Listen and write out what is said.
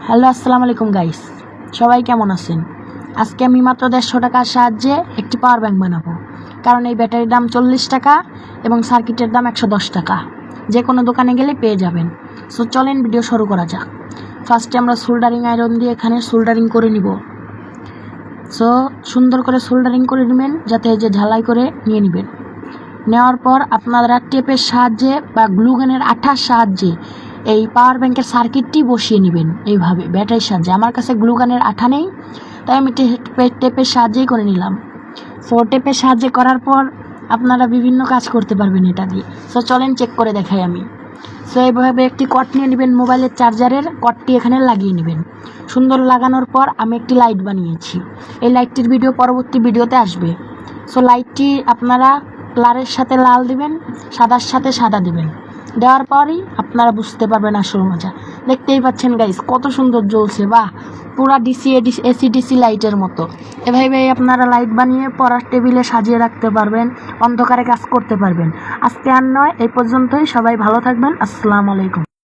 Hello, আসসালামু আলাইকুম guys. সবাই কেমন আছেন? আজকে আমি মাত্র 150 টাকার সাহায্যে একটি পাওয়ার ব্যাংক বানাবো। কারণ এই ব্যাটারির দাম 40 টাকা এবং সার্কিটের দাম 110 টাকা। যে কোনো দোকানে গেলে পেয়ে যাবেন। সো চলেন ভিডিও শুরু করা যাক। ফার্স্টে আমরা সোল্ডারিং আয়রন দিয়ে এখানে সোল্ডারিং করে নিব। সো সুন্দর করে সোল্ডারিং করে নেবেন, যাতে এই যে ঝালাই করে নিয়ে নেবেন। নেওয়ার পর আপনারা টেপের সাহায্যে বা গ্লুগানের আঠার সাহায্যে এই পাওয়ার ব্যাংকের সার্কিটটি বসিয়ে নেবেন এইভাবে ব্যাটারির সাহায্যে। আমার কাছে গ্লুগানের আঠা নেই, তাই আমি টেপের সাহায্যেই করে নিলাম। সো টেপের সাহায্যে করার পর আপনারা বিভিন্ন কাজ করতে পারবেন এটা দিয়ে। সো চলেন চেক করে দেখাই আমি। সো এইভাবে একটি কট নিয়ে নেবেন, মোবাইলের চার্জারের কটটি এখানে লাগিয়ে নেবেন। সুন্দর লাগানোর পর আমি একটি লাইট বানিয়েছি। এই লাইটটির ভিডিও পরবর্তী ভিডিওতে আসবে। সো লাইটটি আপনারা লালের সাথে লাল দিবেন, সাদার সাথে সাদা দিবেন। দেওয়ার পরই আপনারা বুঝতে পারবেন আসল মজা। দেখতেই পাচ্ছেন গাইস, কত সুন্দর জ্বলছে, বাহ! পুরা এসি ডিসি লাইটের মতো। এভাবে আপনারা লাইট বানিয়ে পড়ার টেবিলে সাজিয়ে রাখতে পারবেন, অন্ধকারে কাজ করতে পারবেন। আজকে আর নয়, এই পর্যন্তই। সবাই ভালো থাকবেন। আসসালামু আলাইকুম।